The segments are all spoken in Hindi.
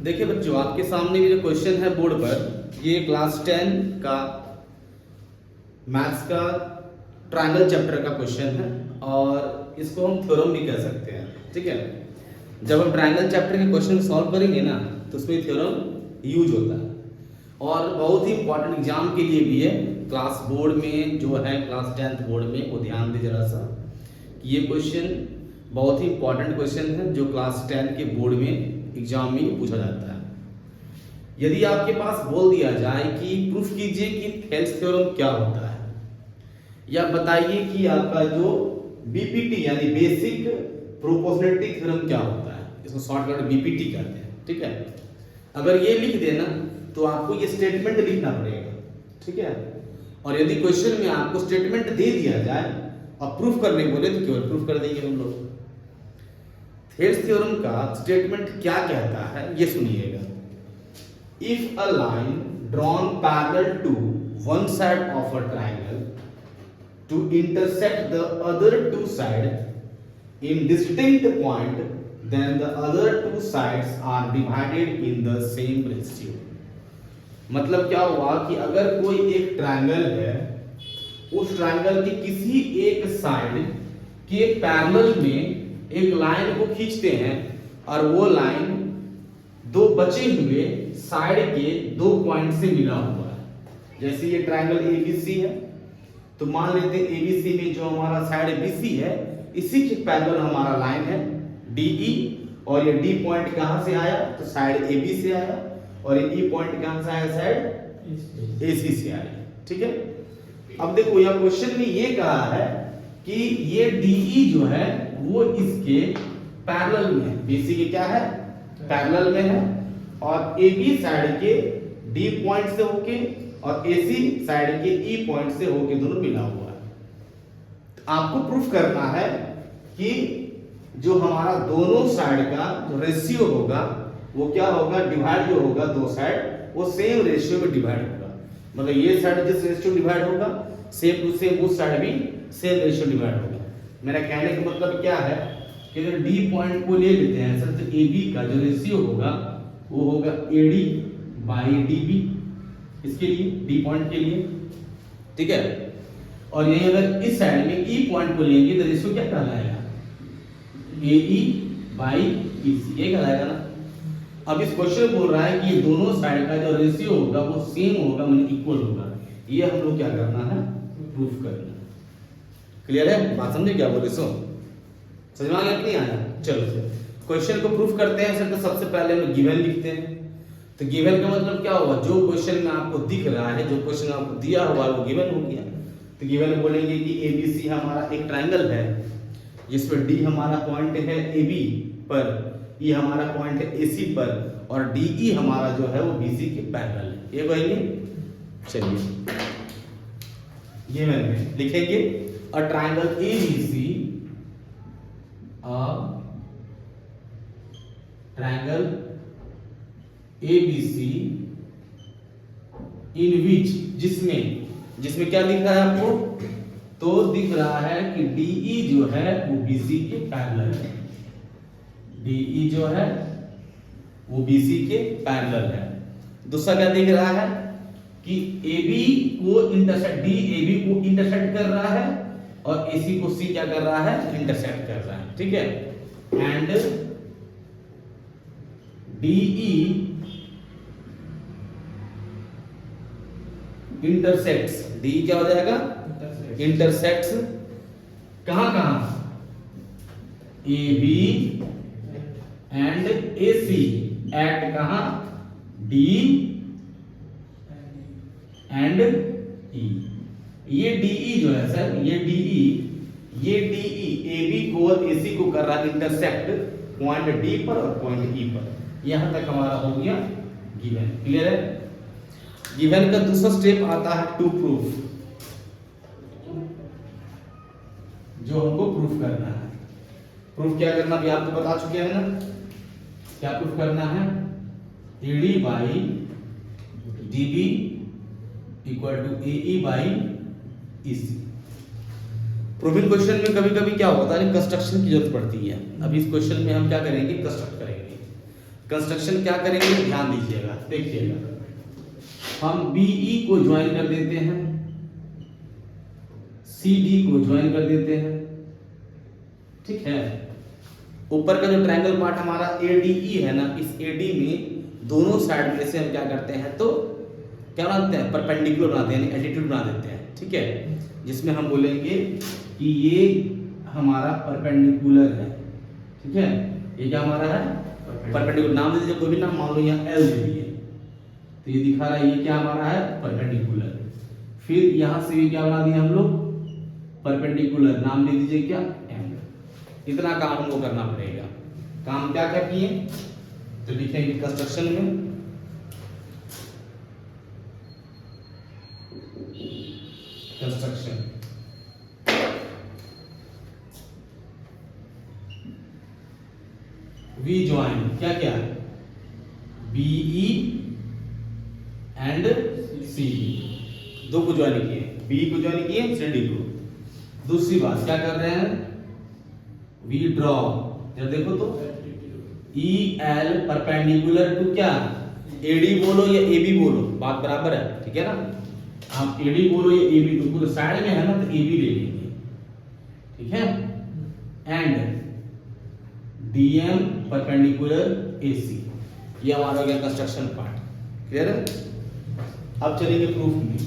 देखिए बच्चों, आपके सामने ये जो क्वेश्चन है बोर्ड पर, ये क्लास 10 का मैथ्स का ट्रायंगल चैप्टर का क्वेश्चन है और इसको हम थ्योरम भी कह सकते हैं। ठीक है, जब हम ट्रायंगल चैप्टर के क्वेश्चन सॉल्व करेंगे ना तो उसमें थ्योरम यूज होता है और बहुत ही इंपॉर्टेंट एग्जाम के लिए भी है। क्लास बोर्ड में जो है, क्लास 10th बोर्ड में, वो ध्यान दे जरा सा कि ये क्वेश्चन बहुत ही इंपॉर्टेंट क्वेश्चन है जो क्लास 10 के बोर्ड में एग्जाम में पूछा जाता है। यदि आपके पास बोल दिया जाए कि प्रूफ कीजिए कि थेल्स थ्योरम क्या होता है, या बताइए कि आपका जो बीपीटी यानी बेसिक प्रोपोर्शनलिटी थ्योरम क्या होता है, इसको शॉर्टकट बीपीटी कहते हैं। ठीक है, अगर ये लिख देना तो आपको ये स्टेटमेंट लिखना पड़ेगा। ठीक है, और यदि क्वेश्चन में आपको स्टेटमेंट दे दिया जाए और प्रूफ करने बोले तो केवल प्रूफ कर देंगे हम लोग। थेल्स थ्योरम का स्टेटमेंट क्या कहता है ये सुनिएगा। If a line drawn parallel to one side of a triangle to intersect the other two side in distinct point, then the other two sides are divided in the same ratio. मतलब क्या हुआ कि अगर कोई एक ट्रायंगल है, उस ट्रायंगल की किसी एक साइड के पैरेलल में एक लाइन को खींचते हैं और वो लाइन दो बचे हुए साइड के दो पॉइंट से मिला हुआ है। जैसे ये ट्रायंगल एबीसी है तो मान लेते हैं एबीसी में जो हमारा साइड बीसी है, इसी के पैरेलल हमारा लाइन है डीई, और ये डी पॉइंट कहां से आया तो साइड एबी से आया, और ये ई पॉइंट कहां से आया, साइड एसी से आया। ठीक है, अब देखो यह क्वेश्चन में ये कहा है कि ये डीई जो है वो इसके पैरेलल में है, बीसी के क्या है, पैरेलल में है, और एबी साइड के डी पॉइंट से होके और एसी साइड के ई पॉइंट से होके दोनों मिला हुआ है। आपको प्रूफ करना है कि जो हमारा दोनों साइड का जो रेशियो होगा वो क्या होगा, डिवाइड जो होगा दो साइड वो सेम रेशियो में डिवाइड होगा। मतलब ये साइड जिस रेशियो डिवाइड होगा सेम टू सेम वो साइड भी सेम रेशियो डिवाइड होगा। मेरा कहने का मतलब क्या है कि अगर डी पॉइंट को ले लेते हैं सर, तो ए बी का जो रेशियो होगा वो होगा A D by D B, इसके लिए डी पॉइंट के लिए। ठीक है, और यही अगर इस साइड में ई पॉइंट को लेंगे तो रेशियो क्या कहलाएगा, ए ई बाई ई सी, ये कहलाएगा ना। अब इस क्वेश्चन बोल रहा है कि ये दोनों साइड का जो रेशियो होगा वो सेम होगा, मतलब इक्वल होगा। ये हम लोग क्या करना है, प्रूफ करना। क्लियर है बात, समझे क्या बोले, सो समझ में आ गया कि नहीं आया। चलो क्वेश्चन को प्रूफ करते हैं सर। तो सबसे पहले हम गिवन लिखते हैं। तो गिवन का मतलब क्या हुआ, जो क्वेश्चन में आपको दिख रहा है, जो क्वेश्चन आपको दिया हुआ है वो गिवन हो गया। तो गिवन में बोलेंगे कि एबीसी हमारा एक ट्रायंगल है जिसमें डी हमारा पॉइंट है एबी पर, ई हमारा पॉइंट है एसी पर, और डीई हमारा जो है वो बीसी के पैरेलल है। ये कहेंगे, चलिए ये मैंने लिखेंगे a triangle ABC, a triangle ABC in which, जिसमें क्या दिख रहा है आपको, तो दिख रहा है कि DE जो है वो BC के पैरेलल है। DE जो है वो BC के पैरेलल है। दूसरा क्या दिख रहा है कि AB को इंटरसेक्ट, D AB को इंटरसेक्ट कर रहा है और AC को C क्या कर रहा है, इंटरसेक्ट कर रहा है। ठीक है, एंड DE इंटरसेक्ट्स, DE क्या हो जाएगा, इंटरसेक्ट्स कहां कहां, AB एंड AC एट कहां, D एंड E। ये DE जो है सर, ये DE AB को और AC को कर रहा है इंटरसेक्ट पॉइंट D पर और पॉइंट E पर। यहां तक हमारा हो गया गिवन। क्लियर है। गिवन का दूसरा स्टेप आता है टू प्रूफ, जो हमको प्रूफ करना है। प्रूफ क्या करना भी आपको बता चुके हैं ना, क्या प्रूफ करना है, AD by DB equal to AE by EC। Proofing question में कभी कभी क्या होता है, कंस्ट्रक्शन की जरूरत पड़ती है। अब इस क्वेश्चन में हम क्या करेंगे, कंस्ट्रक्ट करेंगे। कंस्ट्रक्शन क्या करेंगे, ध्यान दीजिएगा, देखिएगा। हम BE को ज्वाइन कर देते हैं, CD को ज्वाइन कर देते हैं, ठीक है। ऊपर का जो ट्रायंगल पार्ट हमारा ADE है ना, इस AD में दोनों साइड में से हम क्या करते हैं, तो क्या बनाते हैं, परपेंडिकुलर बनाते हैं, यानी एटीट्यूड बना देते हैं, ठीक है। जिसमें हम बोलेंगे कि ये हमारा परपेंडिकुलर है, ठीक है। ये क्या हमारा है, परपेंडिकुलर। नाम दे दीजिए, कोई भी नाम, मान लो यहाँ L दे दिए, तो ये दिखा रहा है ये क्या हमारा है, परपेंडिकुलर। फिर यहां से भी क्या बना दिया हम लोग, परपेंडिकुलर, नाम दे दीजिए क्या, M। इतना काम हमको करना पड़ेगा। काम क्या क्या किए, तो लिखेंगे कंस्ट्रक्शन में कंस्ट्रक्शन वी ज्वाइन क्या क्या, BE एंड CD, दो को ज्वाइन किए, BE को ज्वाइन किए, CD को। दूसरी बात क्या कर रहे हैं, वी ड्रॉ, जब देखो तो EL परपेंडिकुलर टू क्या, AD बोलो या AB बोलो, बात बराबर है, ठीक है ना। आप AD बोलो या AB, तो पूरे साइड में है ना, तो AB ले लेंगे, ठीक है। एंड DM परपेंडिकुलर AC, ये हमारा हो गया कंस्ट्रक्शन पार्ट, क्लियर है। अब चलेंगे प्रूफ में।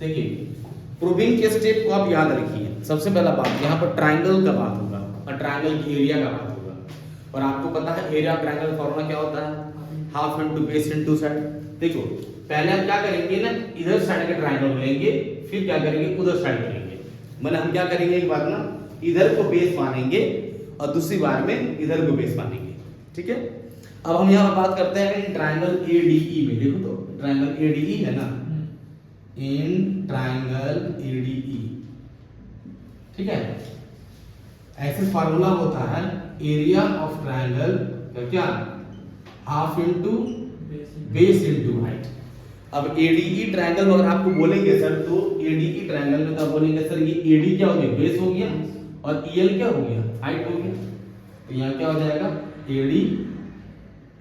देखिए, प्रूविंग के स्टेप को आप याद रखिए। सबसे पहला बात, यहाँ पर ट्राइंगल का बात होगा और ट्राइंगल की एरिया का बात होगा। और आपको पता है एरिया ट्राइंगल फॉर्मूला क्या होता है, half into base into side. देखो, पहले हम क्या करेंगे ना, इधर साइड के ट्राइंगल लेंगे, फिर क्या करेंगे, उधर साइड लेंगे। मतलब हम क्या करेंगे, एक बात ना, इधर को बेस मानेंगे और दूसरी बार में इधर को बेस मानेंगे, ठीक है। अब हम यहाँ बात करते हैं ट्राइंगल ADE में। देखो तो ट्राइंगल ADE है ना, इन ट्राइंगल ADE, ठीक है। ऐसे फार्मूला होता है, एरिया ऑफ ट्राइंगल का क्या, half into base into height. अब ADE ट्राइंगल अगर आपको बोलेंगे सर, तो ADE ट्राइंगल में तो बोलेंगे सर ये AD क्या हो गया, बेस हो गया, और EL क्या हो गया, हाइट हो गया। तो यहाँ क्या हो जाएगा, AD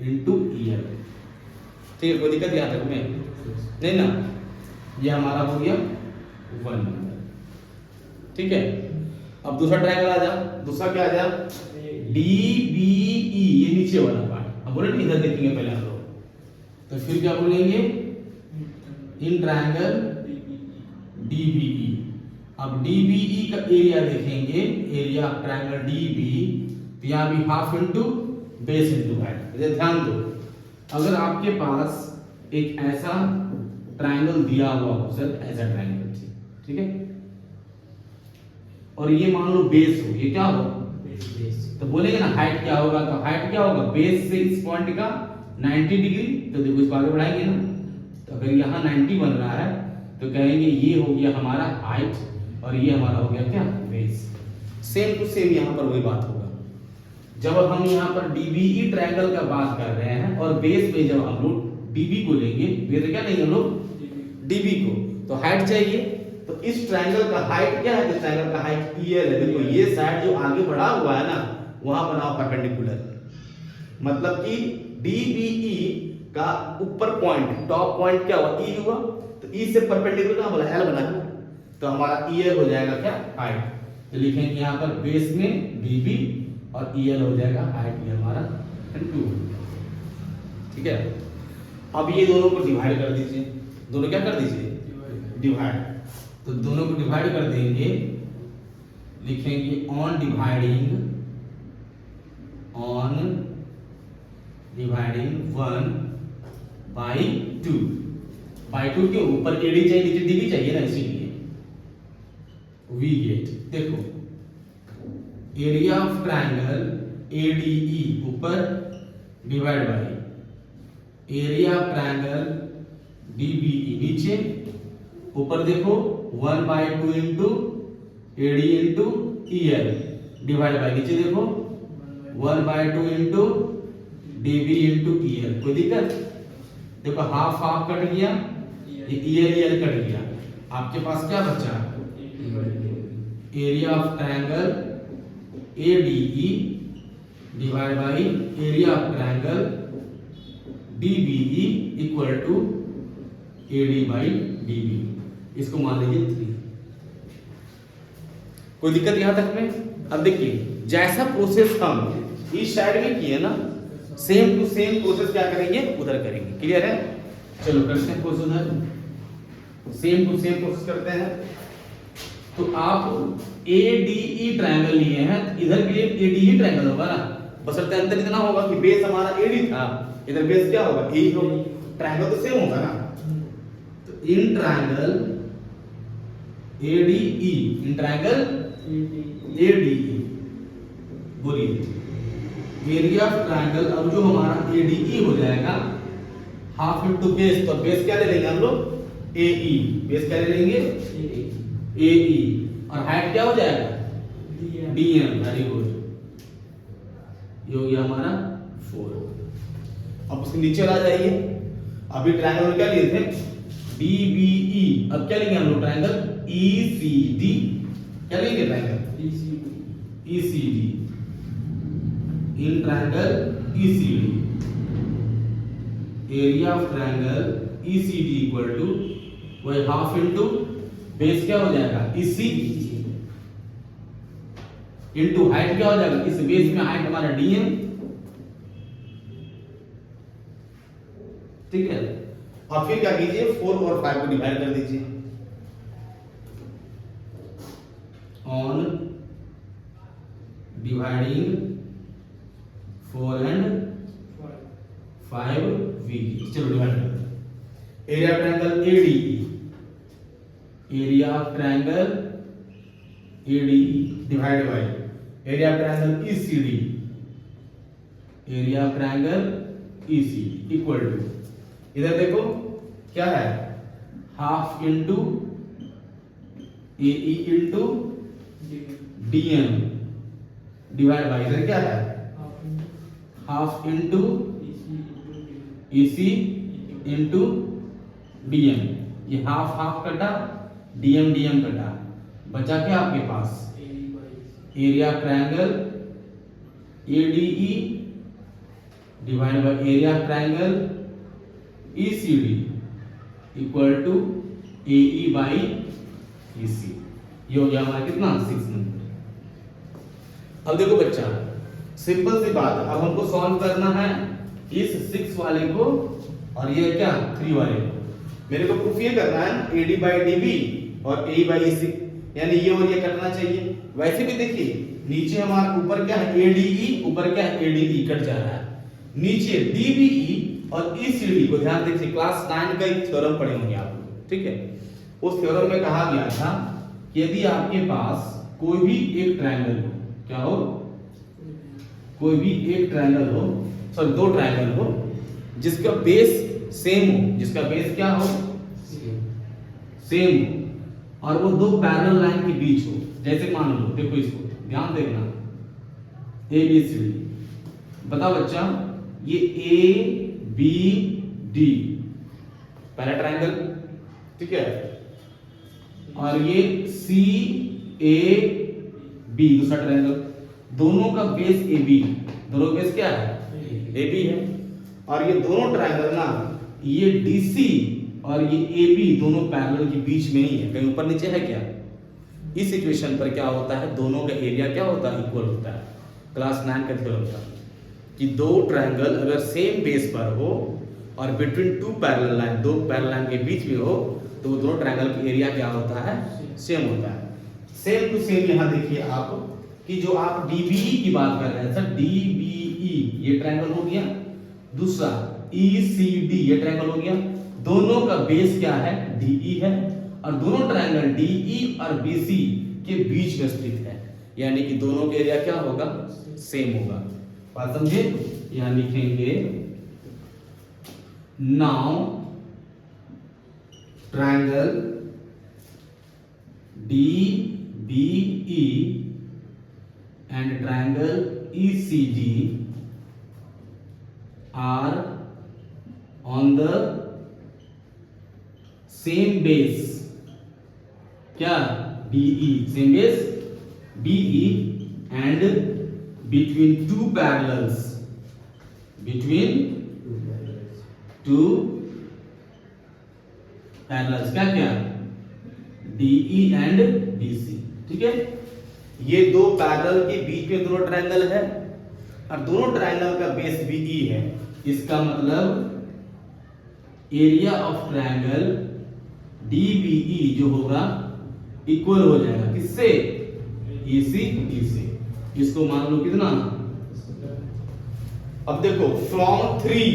इनटू EL, ठीक है। कोई दिक्कत यहाँ तक में नहीं ना, ये हमारा हो गया 1 नंबर, ठीक है। अब दूसरा ट्रायंगल आ जा, दूसरा क्या आ जा, DBE, ये नीचे वाला पार्ट। अब बोले इधर देखेंगे पहले हम लोग, तो फिर क्या बोलेंगे, इन ट्रायंगल DBE। अब DBE का एरिया देखेंगे, एरिया ऑफ ट्रायंगल DB, तो यहाँ भी half into base into height. ध्यान दो, अगर आपके पास एक ऐसा ट्रायंगल दिया हुआ हो सर, ऐसा ट्रायंगल, ठीक है, और ये मान लो बेस हो, ये क्या हो, बेस। तो बोलेंगे ना हाइट क्या होगा, तो हाइट क्या होगा, बेस से इस पॉइंट का 90 डिग्री। तो देखो इसको आगे बढ़ाएंगे ना, तो अगर यहाँ 90 बन रहा है, तो कहेंगे ये हो गया हमारा हाइट और ये हमारा हो गया क्या, बेस। सेम टू सेम यहाँ पर वही बात होगा। जब हम यहाँ पर DBE ट्रायंगल का बात कर रहे हैं और बेस में जब हम लोग DB को लेंगे, बेस क्या लेंगे हम लोग, DB को, तो हाइट चाहिए। तो इस ट्रायंगल का हाइट क्या है, इस ट्रायंगल का हाइट EL है। देखो ये साइड जो आगे बढ़ा हुआ है ना, वहां बनाओ परपेंडिकुलर, मतलब कि DBE का ऊपर पॉइंट, टॉप पॉइंट क्या हुआ, E हुआ, तो E से परपेंडिकुलर कहां बना, L बना, तो हमारा EL हो जाएगा क्या, हाइट। तो लिखेंगे यहाँ पर बेस में DB और EL हो जाएगा हाइट, ये हमारा 2, ठीक है। अब ये दोनों को डिवाइड कर दीजिए, दोनों क्या कर दीजिए, डिवाइड। तो दोनों को डिवाइड कर देंगे, लिखेंगे ऑन डिवाइडिंग 1/2 क्यों, ऊपर AD चाहिए, नीचे DB चाहिए ना, इसीलिए वी गेट। देखो एरिया ऑफ ट्रायंगल ADE ऊपर divide by area of triangle DBE नीचे, ऊपर देखो 1/2 into AD into EL divide by, नीचे देखो 1/2 इंटू DB इंटू EL। कोई दिक्कत, देखो हाफ हाफ कट गया, ये EL कट गया, आपके पास क्या बचा, area of triangle ADE divide by area of triangle DBE equal to AD by DB। इसको मान लीजिए 3। कोई दिक्कत यहां तक में? अब देखिए जैसा प्रोसेस हम इस साइड में किए ना, सेम टू सेम प्रोसेस क्या करेंगे उधर करेंगे। क्लियर है? चलो करते हैं प्रोसेस उधर, सेम टू सेम प्रोसेस करते हैं। तो आप ADE ट्रायंगल लिए हैं, इधर भी एक ADE ट्रायंगल होगा ना, बशर्ते अंतर इतना होगा कि बेस हमारा AD था, इधर बेस क्या होगा AE होगा। ट्रायंगल तो सेम होगा ना। तो in triangle ADE, in triangle ADE बोलिए एरिया ऑफ ट्रायंगल। अब जो हमारा ADE हो जाएगा हाफ इंटू बेस, तो बेस क्या ले लेंगे हम लोग AE, बेस क्या ले लेंगे AE, और हाइट क्या हो जाएगा DM। वेरी गुड, ये हो गया हमारा 4। अब उसके नीचे आ जाइए, अभी ट्रायंगल में क्या लिए थे DBE, अब क्या लेंगे हम लोग ट्रायंगल ECD। क्या लेंगे triangle ECD, in triangle ECD area of triangle ECD equal to वही हाफ इंटू बेस क्या हो जाएगा EC इंटू हाइट क्या हो जाएगा, इस बेस में हाइट हमारा DM। ठीक है, और फिर क्या कीजिए 4 और 5 को डिवाइड कर दीजिए ऑन डिवाइडिंग 4 एंड 5 V। चलो डिवाइड कर दो। Area of triangle ADE, area of triangle ADE divide by area of triangle ECD, area of triangle ECD equal to, इधर देखो क्या है half into AE into DM divide by इधर क्या है half into EC into DM। ये हाफ हाफ कटा, DM DM कटा, बचा क्या आपके पास area triangle ADE divide by area triangle ECD equal to AE by EC। ये हो गया हमारा कितना 6 नंबर। अब देखो बच्चा सिंपल सी बात है, अब हमको सॉल्व करना है इस 6 वाले को और ये क्या 3 वाले को। मेरे को प्रूफ ये करना है AD बाई DB और AE बाई EC, यानी ये और ये करना चाहिए। वैसे भी देखिए नीचे हमारा ऊपर क्या है ADE, ऊपर क्या है ADE कट जा रहा है, नीचे DBE और ECD को ध्यान देखिए, क्लास 9 का एक थ्योरम पढ़े होंगे आप लोग। ठीक है, उस थ्योरम में कहा गया था कि यदि आपके पास कोई भी एक ट्रायंगल हो, क्या हो कोई भी एक ट्रायंगल हो, सॉरी 2 ट्रायंगल हो जिसका बेस सेम हो, जिसका बेस क्या हो सेम हो, और वो 2 पैरेलल लाइन के बीच हो। जैसे मान लो देखो, इसको ध्यान देखना ABCD, बताओ बच्चा ये ABD पहला ट्रायंगल, ठीक है, और ये CAB दूसरा ट्रायंगल, दोनों का बेस AB, दोनों बेस क्या है AB है, और ये दोनों ट्रायंगल ना ये DC और ये AB दोनों पैरेलल के बीच में ही है, कहीं ऊपर नीचे है क्या। इस सिचुएशन पर क्या होता है, दोनों का एरिया क्या होता है इक्वल होता है। क्लास 9 का थ्योरम था कि 2 ट्रायंगल अगर सेम बेस पर हो और between 2 parallel line, 2 parallel line के बीच में हो, तो दोनों ट्रायंगल का एरिया क्या होता है सेम होता है। सेम टू सेम यहां देखिए आप कि जो आप DBE की बात कर रहे हैं सर, DBE ये ट्रायंगल हो गया, दूसरा ECD ये ट्रायंगल हो गया, दोनों का बेस क्या है DE है, और दोनों ट्रायंगल DE और BC के बीच में स्थित है, यानी कि दोनों का एरिया क्या होगा सेम होगा। बात समझे? यहां लिखेंगे now triangle DBE and triangle ECD are on the same base, क्या DE same base DE and between two parallels, क्या क्या, DE एंड BC, ठीक है। ये दो पैरेलल के बीच में दोनों ट्रायंगल है और दोनों ट्रायंगल का बेस BE है। इसका मतलब एरिया ऑफ ट्रायंगल DBE जो होगा इक्वल हो जाएगा किससे, EC से। इसको मान लो कितना, अब देखो फ्रॉम 3,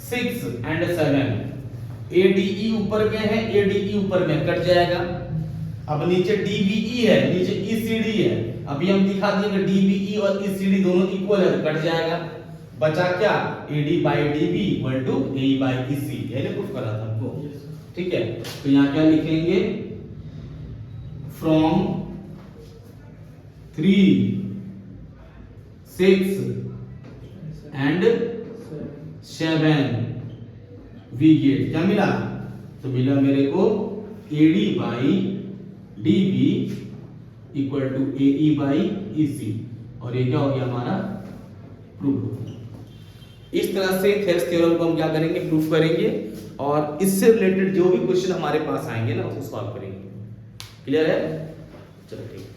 6 एंड 7 ADE ऊपर में है, ADE ऊपर में कट जाएगा। अब नीचे DBE है, नीचे ECD है। अभी हम दिखा देंगे DBE और ECD दोनों इक्वल है तो कट जाएगा। बचा क्या, AD by DB equal to AE by EC, यही प्रूफ करा था हमको, ठीक है। तो यहाँ क्या लिखेंगे, फ्रॉम 3, 6 एंड 7 वी गेट क्या मिला, तो मिला मेरे को AD by DB equal to AE by EC, और ये क्या हो गया हमारा प्रूफ। इस तरह से थेल्स थ्योरम को हम क्या करेंगे, प्रूफ करेंगे और इससे रिलेटेड जो भी क्वेश्चन हमारे पास आएंगे ना उसको सॉल्व करेंगे। क्लियर है, चलो ठीक है।